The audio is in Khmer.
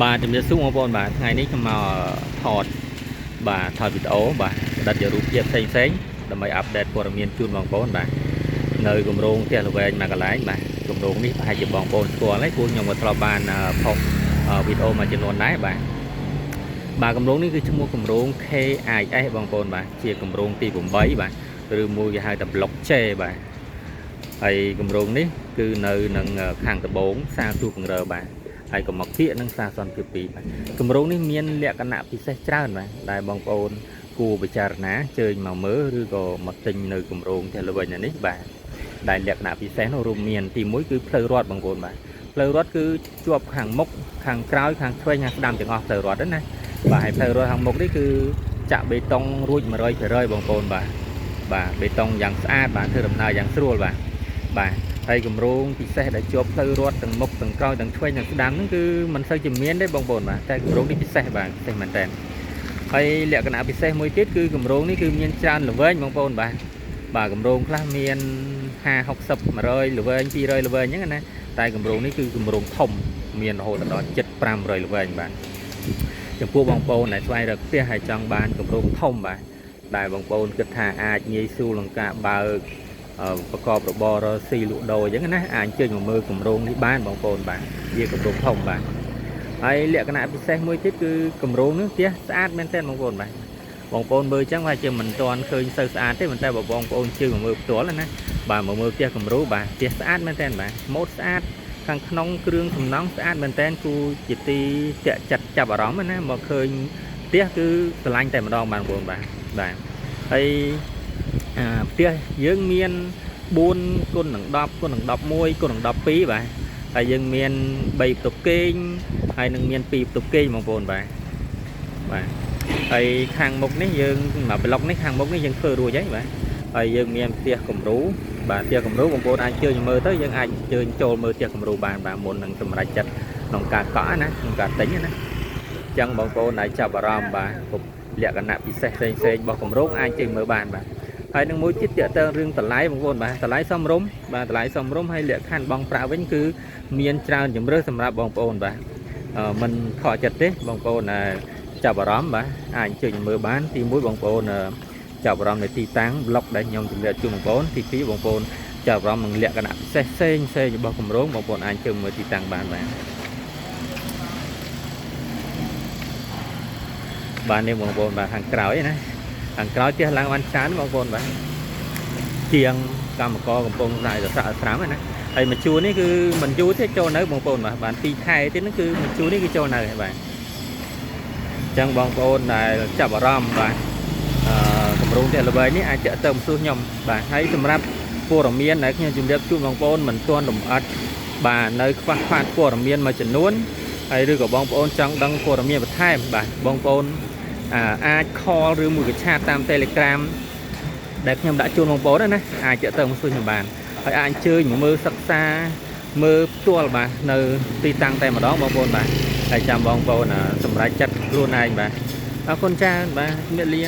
bàជំរាបសួរបងប្អូនបាទថ្ងៃនេះខ្ញុំមកថតបាទថតវីដេអូបាទផ្ដិតជារូបភាពផ្សេងដើម្បីអាប់ដេតព័ត៌មានជូនបងប្អូនបាទនៅគម្រោងផ្ទះល្វែងមួយកន្លែងបាទគម្រោងនេះប្រហែលជាបងប្អូនស្គាល់ហើយព្រោះខ្ញុំក៏ធ្លាប់បានផុសវីដេអូមួយចំនួនដែរបាទគម្រោងនេះគឺឈ្មោះគម្រោង KIS បងប្អូនបាទជាគម្រោងទី8បាទឬមួយគេហៅថា Block J បាទហើយគម្រោងនេះគឺនៅនឹងខាងត្បូងផ្សារទូកង្រើបាទហើយក៏មកគៀកនឹងផ្សារសន្តិភាព2បាទគម្រោងនេះមានលក្ខណៈពិសេសច្រើនបាទដែលបងប្អូនគួរពិចារណាជើញមកមើលឬក៏មកទិញនៅគម្រោងផ្ទះល្វែងនេះបាទដែលលក្ខណៈពិសេសនោះរួមមានទី1គឺផ្លូវរត់បងប្អូនបាទផ្លូវរត់គឺជាប់ខាងមុខខាងក្រោយខាងឆ្វេងខាងស្ដាំទាំងអស់ផ្លូវរត់ហ្នឹងណាបាទហើយផ្លូវរត់ខាងមុខនេះគឺចាក់បេតុងរួច 100% បងប្អូនបាទបេតុងយ៉ាងស្អាតបាទធ្វើដំណើរយ៉ាងស្រួលបាទហើយគម្រោងពិសេសដែលជាប់ផ្លូវរត់ទាំងមុខទាំងក្រោយទាំងឆ្វេងទាំងស្ដាំហ្នឹងគឺមិនសូវជាមានទេបងប្អូនបាទតែគម្រោងនេះពិសេសបាទពិសេសមែនតើហើយលក្ខណៈពិសេសមួយទៀតគឺគម្រោងនេះគឺមានច្រើនល្វែងបងប្អូនបាទគម្រោងខ្លះមាន50 60 100ល្វែង200ល្វែងអញ្ចឹងណាតែគម្រោងនេះគឺគម្រោងធំមានរហូតដល់ជិត500ល្វែងបាទចំពោះបងប្អូនដែលស្វែងរកផ្ទះហើយចង់បានគម្រោងធំបាទដែលបងប្អូនគិតថាអាចងាយស្រួលក្នុងការបើកប្រកបរបររកស៊ីលក់ដូរអញ្ចឹងណាអាចជើញមកមើលគម្រោងនេះបានបងប្អូនបាទវាគម្រោងធំបាទហើយលក្ខណៈពិសេសមួយទៀតគឺគម្រោងនេះផ្ទះស្អាតមែនទែនបងប្អូនបាទបងប្អូនមើលអញ្ចឹងថាជាមិនទាន់ឃើញសូវស្អាតទេប៉ុន្តែបងប្អូនជើញមកមើលផ្ទាល់ណាបាទមកមើលផ្ទះគំរូបាទផ្ទះស្អាតមែនទែនបាទម៉ូដស្អាតខាងក្នុងគ្រឿងសំណង់ស្អាតមែនទែនគូជាទីតាក់ចិត្តចាប់អារម្មណ៍ណាមកឃើញផ្ទះគឺស្រឡាញ់តែម្ដងបងប្អូនបាទហើយផ្ទះយើងមាន4 គុណនឹង10 គុណនឹង11 គុណនឹង12បាទហើយយើងមាន3បន្ទប់គេងហើយនឹងមាន2បន្ទប់គេងបងប្អូនបាទហើយខាងមុខនេះយើងមកប្លុកនេះខាងមុខនេះយើងធ្វើរួចហើយបាទហើយយើងមានផ្ទះគំរូបាទផ្ទះគំរូបងប្អូនអាចជើញមើលទៅយើងអាចជើញចូលមើលផ្ទះគំរូបានបាទមុននឹងសម្រេចចិត្តក្នុងការកក់ណាក្នុងការទិញណាអញ្ចឹងបងប្អូនអាចចាប់អារម្មណ៍បាទគ្រប់លក្ខណៈពិសេសផ្សេងរបស់គម្រោងអាចជើញមើលបានបាទហើយនឹងមួយទៀតតើតើរឿងតម្លៃបងប្អូនបាទតម្លៃសមរម្យបាទតម្លៃសមរម្យហើយលក្ខខណ្ឌបង់ប្រាក់វិញគឺមានច្រើនជម្រើសសម្រាប់បងប្អូនបាទមិនខកចិត្តទេបងប្អូនចាប់អារម្មណ៍បាទអាចជើញមើលបានទី1បងប្អូនចាប់អារម្មណ៍នៅទីតាំងប្លុកដែលខ្ញុំជម្រាបជូនបងប្អូនទី2បងប្អូនចាប់អារម្មណ៍នឹងលក្ខណៈពិសេសផ្សេងរបស់គម្រោងបងប្អូនអាចជើញមើលទីតាំងបាននេះបងប្អូនបាទខាងក្រោយណាខាងក្រោយផ្ទះឡើងបានច្រើនបងប្អូនបាទជាងកម្មករកំពុងតែស្រែស្រាំណាហើយមួយជួរនេះគឺមិនយូរទេចូលនៅបងប្អូនបាទ2 ខែទៀតហ្នឹងគឺមួយជួរនេះគឺចូលនៅហើយបាទអញ្ចឹងបងប្អូនដែលចាប់អារម្មណ៍បាទគម្រោងផ្ទះល្វែងនេះអាចតាក់ទងសួរខ្ញុំបាទហើយសម្រាប់ព័ត៌មានដែលខ្ញុំជម្រាបជូនបងប្អូនមិនទាន់លម្អិតបាទនៅខ្វះខាតព័ត៌មានមួយចំនួនហើយឬក៏បងប្អូនចង់ដឹងព័ត៌មានបន្ថែមបាទបងប្អូនអាច call ឬមួយក៏ឆាតតាម Telegram ដែលខ្ញុំដាក់ជូនបងប្អូនណាអាចតាក់ទងមកសួរខ្ញុំបានហើយអាចអញ្ជើញមកមើលសិក្សាមើលផ្ទាល់បាទនៅទីតាំងតែម្ដងបងប្អូនបាទហើយចាំបងប្អូនសម្រេចចិត្តខ្លួនឯងបាទអរគុណច្រើនបាទជំរាបលា